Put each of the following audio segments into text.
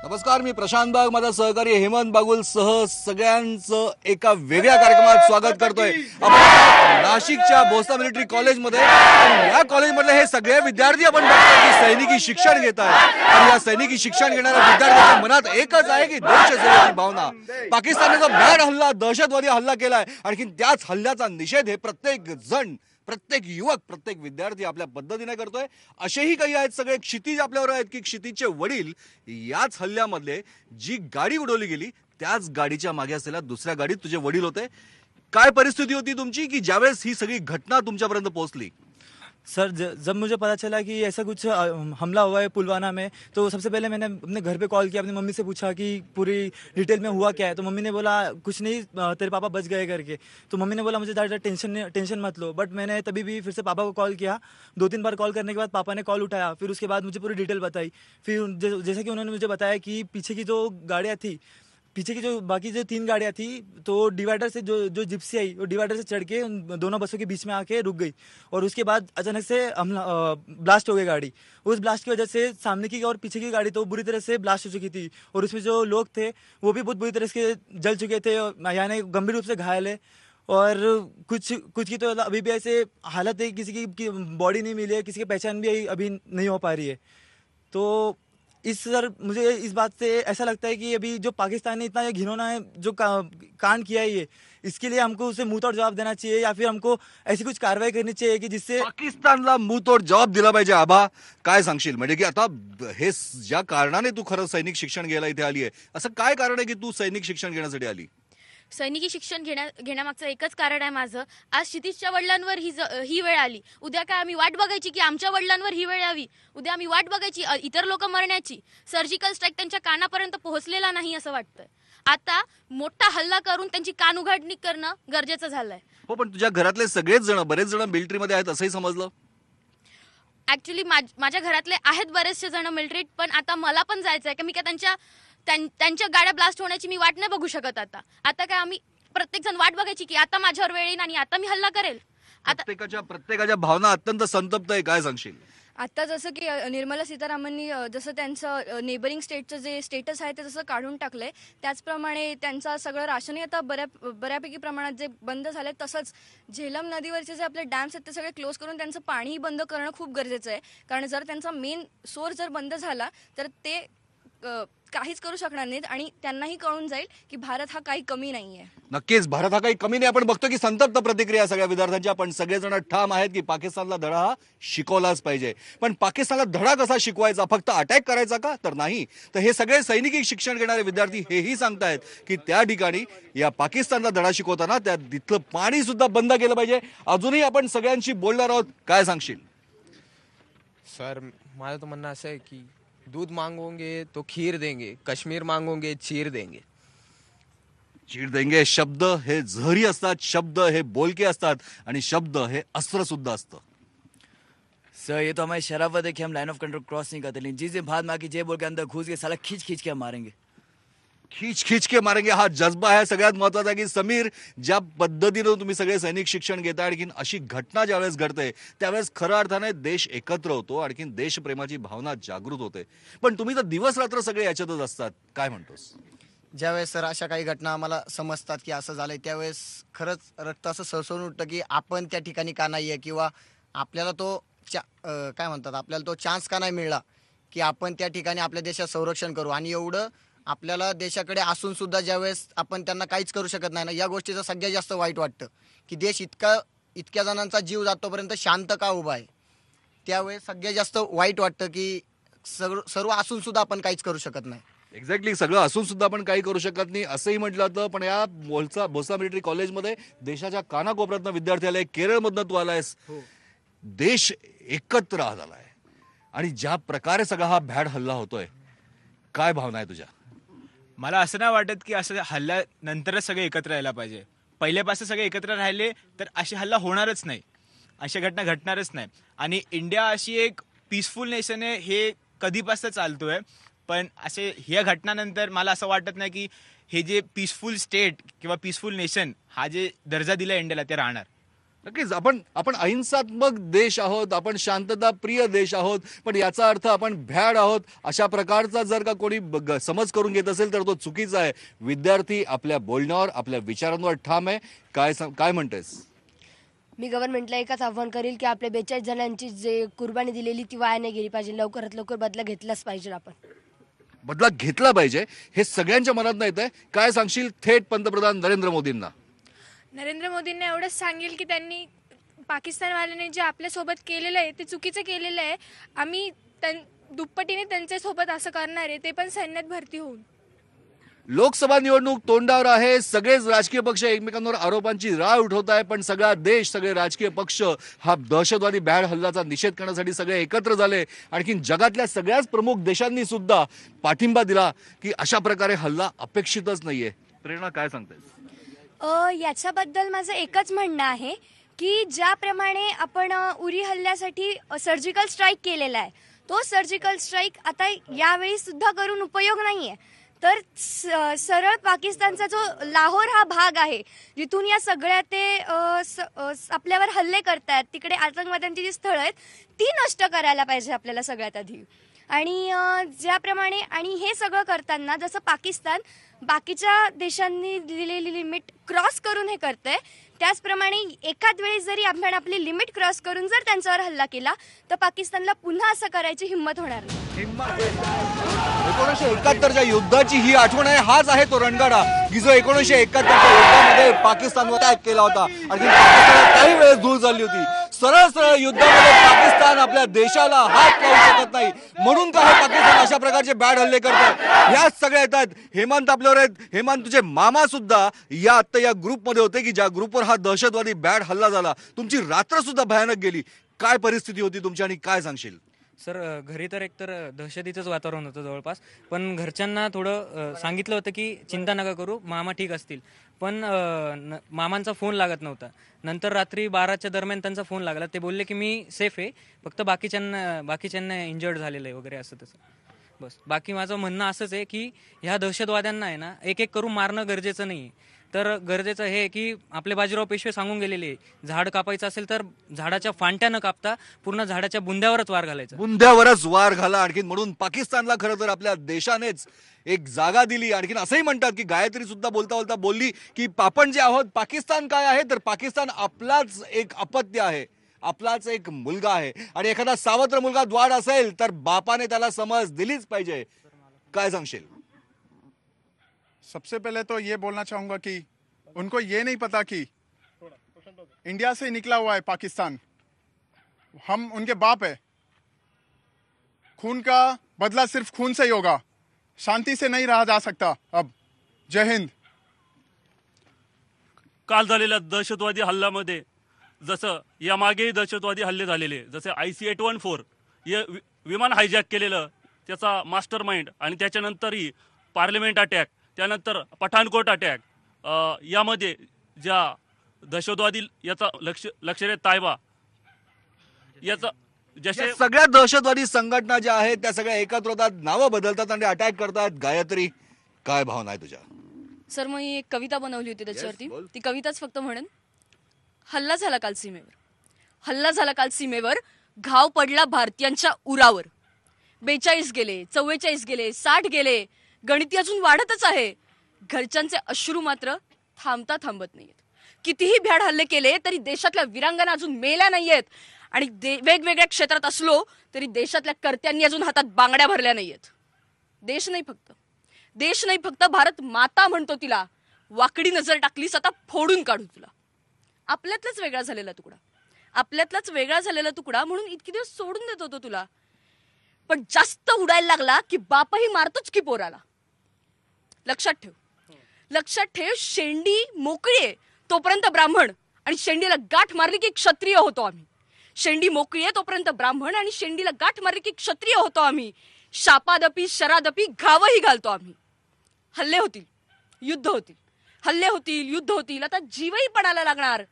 नमस्कार, मी प्रशांत बाग, माझा सहकारी हेमंत बागुल सह सगळ्यांचं एका वेगळ्या कार्यक्रमात स्वागत करतोय. आपण नाशिकच्या भोसले मिलिटरी कॉलेजमध्ये, या कॉलेजमधले हे सगळे विद्यार्थी आपण बघतो की सैनिकी शिक्षण घेत आहेत. आणि या सैनिकी शिक्षण घेणाऱ्या विद्यार्थ्यांच्या मनात एकच आहे की देशसेवेची भावना. पाकिस्तानने जो भ्याड हल्ला, दहशतवादी हल्ला केलाय, आणखी त्याच हल्ल्याचा निषेध हे प्रत्येक जण, प्रत्येक युवक, प्रत्येक विद्यार्थी आपल्या पद्धतीने करतोय. असेही काही आहेत सगळे. क्षितिज आपल्यावर आहेत की क्षितिजचे वडील याच हल्ल्यामधले जी गाडी उडवली गेली त्याच गाडीच्या मागे असलेल्या दुसऱ्या गाडीत तुझे वडील होते. काय परिस्थिती होती तुमची की ज्यावेळेस ही सगळी घटना तुमच्यापर्यंत पोहोचली? सर जब मुझे पता चला कि ऐसा कुछ हमला हुआ है पुलवामा में, तो सबसे पहले मैंने अपने घर पे कॉल किया, अपनी मम्मी से पूछा कि पूरी डिटेल में हुआ क्या है. तो मम्मी ने बोला कुछ नहीं, तेरे पापा बच गए करके. तो मम्मी ने बोला मुझे ज़्यादा टेंशन मत लो. बट मैंने तभी भी फिर से पापा को कॉल किया. 2-3 बार कॉल करने के बाद पापा ने कॉल उठाया. फिर उसके बाद मुझे पूरी डिटेल बताई. फिर जैसे कि उन्होंने मुझे बताया कि पीछे की जो गाड़ियाँ थी, पीछे की जो बाकी जो 3 गाड़ियाँ थी, तो डिवाइडर से जो जिप्सी आई, वो डिवाइडर से चढ़ के उन दोनों बसों के बीच में आके रुक गई. और उसके बाद अचानक से हमला ब्लास्ट हो गई गाड़ी. उस ब्लास्ट की वजह से सामने की और पीछे की गाड़ी तो बुरी तरह से ब्लास्ट हो चुकी थी. और उसमें जो लोग थे वो भी बहुत बुरी तरह से जल चुके थे, यानी गंभीर रूप से घायल है. और कुछ की तो अभी भी ऐसे हालत है, किसी की बॉडी नहीं मिली है, किसी की पहचान भी अभी नहीं हो पा रही है. तो सर मुझे इस बात से ऐसा लगता है कि अभी जो पाकिस्तान ने इतना ये घिनौना है जो कांड किया है, ये इसके लिए हमको उसे मुंह तोड़ जवाब देना चाहिए, या फिर हमको ऐसी कुछ कार्रवाई करनी चाहिए की जिससे पाकिस्तानला मुंहतोड जवाब दिला पाहिजे. आबा, काय सांगशील? म्हणजे की आता हे ज्या कारणाने तू खरं सैनिक शिक्षण घ्यायला इथे आली आहे, असं काय कारण आहे की तू सैनिक शिक्षण घेण्यासाठी आली? सैनिकी शिक्षण घेण्यामागचं एकच कारण आहे माझं. आज क्षितिजच्या वडिलांवर ही वेळ आली. उद्या काय आम्ही वाट बघायची की आमच्या वडिलांवर ही वेळ यावी? उद्या आम्ही वाट बघायची इतर लोक मरण्याची? सर्जिकल स्ट्राईक त्यांच्या कानापर्यंत पोहोचलेला नाही असं वाटतंय. आता मोठा हल्ला करून त्यांची कान उघडणी करणं गरजेचं झालंय. हो, पण तुझ्या घरातले सगळेच जण, बरेच जण मिलिटरीमध्ये आहेत असंही समजलं. ऍक्च्युली माझ्या घरातले आहेत बरेचसे जण मिलिटरीत, पण आता मला पण जायचं आहे की मी काय त्यांच्या गाड्या ब्लास्ट होण्याची मी वाट नाही बघू शकत. आता काय आम्ही प्रत्येक जण वाट बघायची की आता माझ्यावर वेळ येईल आणि आता मी हल्ला करेल. प्रत्येकाच्या भावना अत्यंत संतप्त आहे. काय सांगशील? आता जसं की निर्मला सीतारामननी जसं त्यांचं नेबरिंग स्टेटचं जे स्टेटस आहे ते जसं काढून टाकलंय, त्याचप्रमाणे त्यांचा सगळं राशनही आता बऱ्यापैकी प्रमाणात जे बंद झालंय. तसंच झेलम नदीवरचे जे आपले डॅम्स आहेत ते सगळे क्लोज करून त्यांचं पाणीही बंद करणं खूप गरजेचं आहे. कारण जर त्यांचा मेन सोर्स जर बंद झाला तर ते काहीच करू शकणार नाहीत आणि त्यांनाही कळून जाईल की भारत हा काही कमी नाहीये. नक्कीच भारत हा काही कमी नाही. आपण बघतो की संतप्त प्रतिक्रिया सगळ्या विद्यार्थ्यांच्या. पण सगळेजण ठाम आहेत की पाकिस्तानला धडा हा शिकवलाच पाहिजे. पण पाकिस्तानला धडा कसा शिकवायचा? फक्त अटॅक करायचा का? तर नाही. तर हे सगळे सैनिकी शिक्षण घेणारे विद्यार्थी हेही सांगतायत की त्या ठिकाणी या पाकिस्तानला धडा शिकवताना त्या तिथलं पाणी सुद्धा बंद केलं पाहिजे. अजूनही आपण सगळ्यांशी बोलणार आहोत. काय सांगशील? सर, माझं तो म्हणणं असं आहे की दूध मांगोगे तो खीर देंगे, कश्मीर मांगोगे चीर देंगे. चीर देंगे शब्द हे जहरी असतात, शब्द हे बोलके असतात आणि शब्द हे अस्त्र सुद्धा असतं. सर ये तो हमारी शराफत है कि हम लाइन ऑफ कंट्रोल क्रॉस नहीं करते, लेकिन जिस दिन भात माँ की जय बोल के अंदर घुस के साला खींच खींच के हम मारेंगे. खींच के मारेंगे हा जज्बा आहे. सगळ्यात महत्वाचा की समीर, ज्या पद्धतीने तुम्ही सगळे सैनिक शिक्षण घेता, आणखीन अशी घटना ज्यावेळेस घडते त्यावेळेस खऱ्या अर्थाने देश एकत्र होतो, आणखीन देशप्रेमाची भावना जागृत होते. पण तुम्ही तर दिवस रात्र सगळे याच्यातच असतात. काय म्हणतोस? ज्यावेळेस सर अशा काही घटना आम्हाला समजतात की असं झालंय, त्यावेळेस खरंच रक्त असं सळसळून उठतं की आपण त्या ठिकाणी का नाही आहे, किंवा आपल्याला तो काय म्हणतात, आपल्याला तो चान्स का नाही मिळाला की आपण त्या ठिकाणी आपल्या देशात संरक्षण करू. आणि एवढं आपल्याला देशाकडे असून सुद्धा ज्यावेळेस आपण त्यांना काहीच करू शकत नाही ना, या गोष्टीचं सगळ्यात जास्त वाईट वाटतं की देश इतक्या जणांचा जीव जातोपर्यंत शांत का उभा आहे. त्यावेळेस सगळ्यात जास्त वाईट वाटतं की सर्व असून सुद्धा आपण काहीच करू शकत नाही. एक्झॅक्टली, सगळं असून सुद्धा आपण काही करू शकत नाही असंही म्हटलं जातं. पण या भोसले मिलिटरी कॉलेजमध्ये देशाच्या कानाकोपऱ्यातनं विद्यार्थी आले. केरळमधनं तू आलायस. देश एकत्र आलाय आणि ज्या प्रकारे सगळा हा भ्याड हल्ला होतोय, काय भावना आहे तुझ्या? मला असं नाही वाटत की असं हल्ल्यानंतरच सगळे एकत्र राहायला पाहिजे. पहिल्यापासून सगळे एकत्र राहिले तर अशी हल्ला होणारच नाही, अशा घटना घडणारच नाही. आणि इंडिया अशी एक पीसफुल नेशन आहे हे कधीपासून चालतोय. पण असे ह्या घटनानंतर मला असं वाटत नाही की हे जे पीसफुल स्टेट किंवा पीसफुल नेशन हा जे दर्जा दिला इंडियाला ते राहणार. नक्कीच आपण अहिंसात्मक देश आहोत, आपण शांतता प्रिय देश आहोत, पण याचा अर्थ आपण भ्याड आहोत अशा प्रकारचा जर का कोणी समज करून घेत असेल तर तो चुकीचा आहे. विद्यार्थी आपल्या बोलण्यावर आपल्या विचारांवर ठाम आहे. काय म्हणतेस? मी गव्हर्नमेंटला एकच आव्हान करेल की आपल्या 42 जणांची जे कुर्बानी दिलेली ती वाया नाही गेली पाहिजे. लवकरात लवकर बदला घेतलाच पाहिजे. आपण बदला घेतला पाहिजे हे सगळ्यांच्या मनात नाही आहे. काय सांगशील थेट पंतप्रधान नरेंद्र मोदींना? नरेंद्र मोदींना एवढंच सांगेल की त्यांनी पाकिस्तानवाल्याने जे आपल्यासोबत केलेलं आहे ते चुकीचं केलेलं आहे. आम्ही दुप्पटीने त्यांच्यासोबत असं करणार आहे, ते पण सैन्यात भरती होऊन. लोकसभा निवडणूक तोंडावर आहे. सगळेच राजकीय पक्ष एकमेकांवर आरोपांची राळ उठवत आहे, पण सगळा देश, सगळे राजकीय पक्ष हा दहशतवादी भ्याड हल्ल्याचा निषेध करण्यासाठी सगळे एकत्र झाले. आणखी जगातल्या सगळ्याच प्रमुख देशांनी सुद्धा पाठिंबा दिला की अशा प्रकारे हल्ला अपेक्षितच नाहीये. प्रेरणा, काय सांगतेस? याच्याबद्दल माझं एकच म्हणणं आहे की ज्याप्रमाणे आपण उरी हल्ल्यासाठी सर्जिकल स्ट्राईक केलेला आहे, तो सर्जिकल स्ट्राईक आता यावेळी सुद्धा करून उपयोग नाहीये. तर सरळ पाकिस्तानचा जो लाहोर हा भाग आहे जिथून या सगळ्या ते आपल्यावर हल्ले करतायत, तिकडे आतंकवाद्यांची जी स्थळं आहेत ती नष्ट करायला पाहिजे आपल्याला सगळ्यात आधी. आणि ज्याप्रमाणे आणि हे सगळं करताना जसं पाकिस्तान बाकीच्या देशांनी दिलेली लिमिट क्रॉस करून हे करतंय, त्याचप्रमाणे एकाच वेळी जरी आपण आपली लिमिट क्रॉस करून जर त्यांच्यावर हल्ला केला तर पाकिस्तानला पुन्हा असं करायची हिंमत होणार नाही. 1971च्या युद्धाची ही आठवण आहे. हाच आहे तो रणगाडा की जो 1971च्या युद्धामध्ये पाकिस्तानवर अटॅक केला होता आणि पाकिस्तानात काही वेळेस धूळ झाली होती. सरळ युद्धामध्ये पाकिस्तान आपल्या देशाला हात लावू शकत नाही, म्हणून काय पाकिस्तान अशा प्रकारचे बॅड हल्ले करतात. ह्याच सगळ्या येतात. हेमंत आपल्यावर आहेत. हेमंत, तुझे मामा सुद्धा आता या ग्रुपमध्ये होते की ज्या ग्रुपवर हा दहशतवादी बॅड हल्ला झाला. तुमची रात्र सुद्धा भयानक गेली. काय परिस्थिती होती तुमची आणि काय सांगशील? सर, घरी तर एकतर दहशतीचंच वातावरण होतं जवळपास, पण घरच्यांना थोडं सांगितलं होतं की चिंता नका करू, मामा ठीक असतील. पण मामांचा फोन लागत नव्हता. नंतर रात्री 12च्या दरम्यान त्यांचा फोन लागला. ते बोलले की मी सेफ आहे, फक्त बाकीच्यांना इंजर्ड झालेलं आहे वगैरे असं तसं. बस, बाकी माझं म्हणणं असंच आहे की ह्या दहशतवाद्यांना आहे ना एक एक करून मारणं गरजेचं नाही आहे. तर गरजेचं हे की आपले बाजीराव पेशवे सांगून गेलेले, झाड कापायचं असेल तर झाडाच्या फांट्या न कापता पूर्ण झाडाच्या बुंद्यावरच वार घालायचा. बुंद्यावरच वार घाला. आणखीन म्हणून पाकिस्तानला खरं तर आपल्या देशानेच एक जागा दिली. आणखीन असंही म्हणतात की गायत्री सुद्धा बोलता बोलता बोलली की आपण जे आहोत पाकिस्तान काय आहे तर पाकिस्तान आपलाच एक अपत्य आहे, आपलाच एक मुलगा आहे. आणि एखादा सावत्र मुलगा द्वाड असेल तर बापाने त्याला समज दिलीच पाहिजे. काय सांगशील? सबसे पहले तो ये बोलना चाहूंगा कि उनको ये नहीं पता कि इंडिया से निकला हुआ है पाकिस्तान. हम उनके बाप है. खून का बदला सिर्फ खून से ही होगा. शांति से नहीं रहा जा सकता. अब जय हिंद. काल झालेल्या दहशतवादी हल्ल्यामध्ये जसं यामागेही दहशतवादी हल्ले झालेले, जसे IC-814 हे विमान हायजॅक केलेलं त्याचा मास्टर माइंड, आणि त्याच्यानंतरही पार्लिमेंट अटॅक, त्यानंतर पठाणकोट अटॅक, यामध्ये ज्या दहशतवादी याचा लष्कर तायबा याचा जसे सगळ्या दहशतवादी संघटना ज्या आहेत त्या सगळ्या एकत्र होतात, नावं बदलतात आणि अटॅक करतात. गायत्री, काय भावना आहे तुझ्या? सर, मी एक कविता बनवली होती त्याच्यावरती. ती कविताच फक्त म्हणेन. हल्ला झाला काल सीमेवर, हल्ला झाला काल सीमेवर, घाव पडला भारतीयांच्या उरावर. 42 गेले, 44 गेले, 60 गेले, गणिती अजून वाढतच आहे. घरच्यांचे अश्रू मात्र थांबता थांबत नाहीयेत. कितीही भ्याड हल्ले केले तरी देशातल्या वीरांगना अजून मेल्या नाहीयेत. आणि वेगवेगळ्या क्षेत्रात असलो तरी देशातल्या कर्त्यांनी अजून हातात बांगड्या भरल्या नाहीयेत. देश नाही फक्त भारत माता म्हणतो तिला. वाकडी नजर टाकलीस आता फोडून काढू तुला. आपल्यातलाच वेगळा झालेला तुकडा म्हणून इतके दिवस सोडून देत होतो तुला. पण जास्त उडायला लागला की बापही मारतोच की पोराला. लक्षात ठेव, शेंडी मोकळी आहे तोपर्यंत ब्राह्मण, आणि शेंडीला गाठ मारली की क्षत्रिय होतो आम्ही. शेंडी मोकळी आहे तोपर्यंत ब्राह्मण, आणि शेंडीला गाठ मारली की क्षत्रिय होतो आम्ही. शापादपी शरादपी घावही घालतो आम्ही. हल्ले होतील, युद्ध होतील, आता जीवही पडायला लागणार.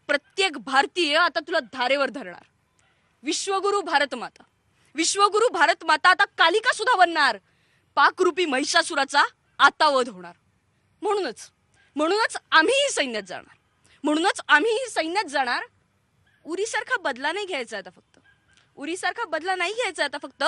प्रत्येक भारतीय आता तुला धारेवर धरणार. विश्वगुरु भारत माता आता कालिका सुद्धा बनणार. पाकरूपी महिषासुराचा आता वध होणार. म्हणूनच आम्हीही सैन्यात जाणार. उरीसारखा बदला नाही घ्यायचा आता फक्त, उरीसारखा बदला नाही घ्यायचा आता फक्त.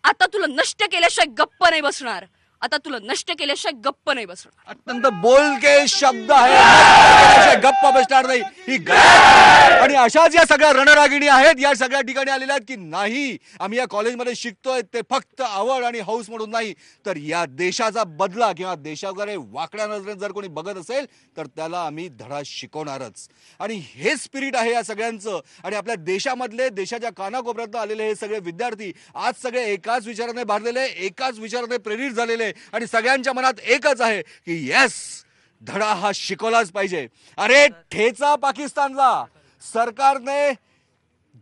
आता तुला नष्ट केल्याशिवाय गप्प नाही बसणार, आता तुला नष्ट केल्याशिवाय गप्प नाही बसणार. अत्यंत बोलके शब्द आहे, गप्प बसणार नाही ही गप्प. आणि अशाच या सगळ्या रणरागिणी आहेत या सगळ्या ठिकाणी आलेल्या आहेत की नाही आम्ही या कॉलेजमध्ये शिकतोय ते फक्त आवड आणि हौस म्हणून नाही, तर या देशाचा बदला किंवा देशाकडे वाकड्या नजरेने जर कोणी बघत असेल तर त्याला आम्ही धडा शिकवणारच. आणि हे स्पिरिट आहे या सगळ्यांचं. आणि आपल्या देशामधले देशाच्या कानाकोपऱ्यात आलेले हे सगळे विद्यार्थी आज सगळे एकाच विचाराने भारलेले, एकाच विचाराने प्रेरित झालेले आणि सगळ्यांच्या मनात एकच आहे की येस धडा हा शिकवलाच पाहिजे. अरे ठेचा पाकिस्तानला, सरकारने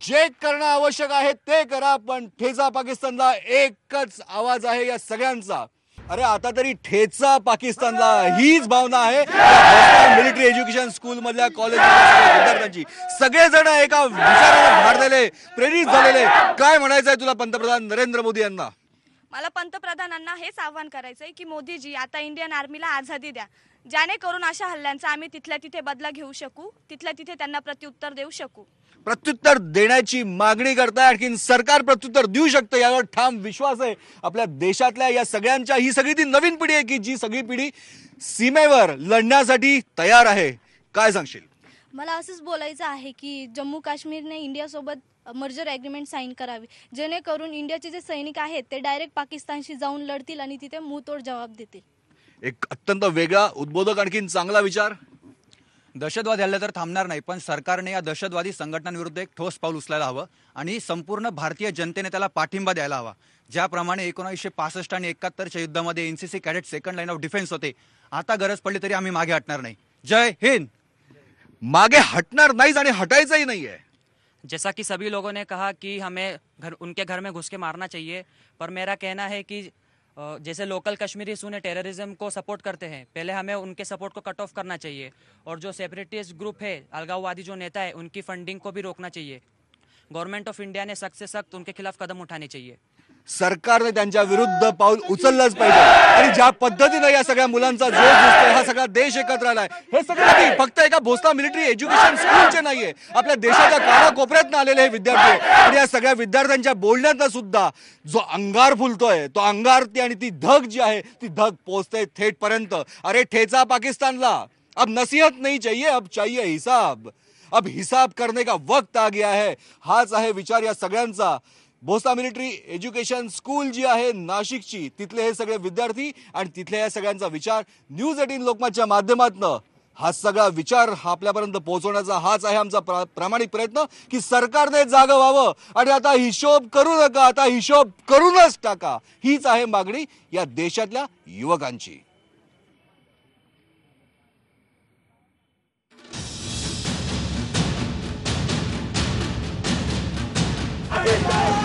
जे करणं आवश्यक आहे ते करा, पण ठेचा पाकिस्तानला एकच आवाज आहे या सगळ्यांचा. अरे आता तरी ठेचा पाकिस्तानला हीच भावना आहे मिलिटरी एज्युकेशन स्कूल मधल्या कॉलेज विद्यार्थ्यांची. सगळेजण एका विचाराने भारलेले, प्रेरित झालेले. काय म्हणायचं आहे तुला पंतप्रधान नरेंद्र मोदी यांना? मला पंतप्रधानांना हेच आवाहन करायचंय की मोदीजी आता इंडियन आर्मीला आझादी द्या, जेणेकरून अशा हल्ल्यांचा आम्ही तिथल्या तिथे बदला घेऊ शकू, तिथल्या तिथे त्यांना प्रत्युत्तर देऊ शकू. प्रत्युत्तर देण्याची मागणी करताय, आणखीन सरकार प्रत्युत्तर देऊ शकतं यावर ठाम विश्वास आहे आपल्या देशातल्या या सगळ्यांच्या. ही सगळी ती नवीन पिढी आहे की जी सगळी पिढी सीमेवर लढण्यासाठी तयार आहे. काय सांगशील? मला असंच बोलायचं आहे की जम्मू काश्मीरने इंडियासोबत मर्जर ॲग्रीमेंट साईन करावी, जेणेकरून इंडियाचे जे सैनिक आहेत ते डायरेक्ट पाकिस्तानशी जाऊन लढतील आणि तिथे मुंहतोड जबाब देतील. एक अत्यंत वेगळा उद्बोधक आणखीन चांगला विचार. दहशतवादी हल्ले तर थांबणार नाही, पण सरकारने या दहशतवादी संघटनांविरुद्ध एक ठोस पाऊल उचलायला हवं आणि संपूर्ण भारतीय जनतेने त्याला पाठिंबा द्यायला हवा. ज्याप्रमाणे 1965 आणि 71च्या युद्धामध्ये NCC cadet second line of defence होते, आता गरज पडली तरी आम्ही मागे हटणार नाही. जय हिंद. मागे हटणार नाहीच आणि हटायचंही नाहीये. जैसा कि सभी लोगों ने कहा कि हमें उनके घर में घुस के मारना चाहिए, पर मेरा कहना है कि जैसे लोकल कश्मीरी उन्हें टेररिज्म को सपोर्ट करते हैं, पहले हमें उनके सपोर्ट को कट ऑफ करना चाहिए. और जो सेपरेटिस्ट ग्रुप है, अलगाववादी जो नेता है, उनकी फंडिंग को भी रोकना चाहिए. गवर्नमेंट ऑफ इंडिया ने सख्त से सख्त उनके खिलाफ कदम उठाने चाहिए. सरकारने त्यांच्या विरुद्ध पाऊल उचललंच पाहिजे. आणि ज्या पद्धतीने या सगळ्या मुलांचा जोश दिसतोय, हा सगळा देश एकत्र आलाय. हे सगळं फक्त एका भोसला मिलिटरी एज्युकेशन स्कूलचे नाहीये, आपल्या देशाच्या कानाकोपऱ्यातनं आलेले हे विद्यार्थी. आणि या सगळ्या विद्यार्थ्यांच्या बोलण्यातनं सुद्धा जो अंगार फुलतोय, तो अंगार आणि ती धग जी आहे ती धग पोहोचते थेटपर्यंत. अरे ठेचा पाकिस्तानला, अब नसीहत नहीं चाहिए, अब चाहिए हिसाब. अब हिसाब करने का वक्त आ गया है. हाच आहे विचार या सगळ्यांचा. भोसला मिलिटरी एज्युकेशन स्कूल जी आहे नाशिकची, तिथले हे सगळे विद्यार्थी आणि तिथल्या या सगळ्यांचा विचार न्यूज 18 लोकमतच्या माध्यमातून हा सगळा विचार आपल्यापर्यंत पोहोचवण्याचा हाच आहे आमचा प्रामाणिक प्रयत्न की सरकारने जागं व्हावं आणि आता हिशोब करू नका, आता हिशोब करूनच टाका. हीच आहे मागणी या देशातल्या युवकांची. Hey!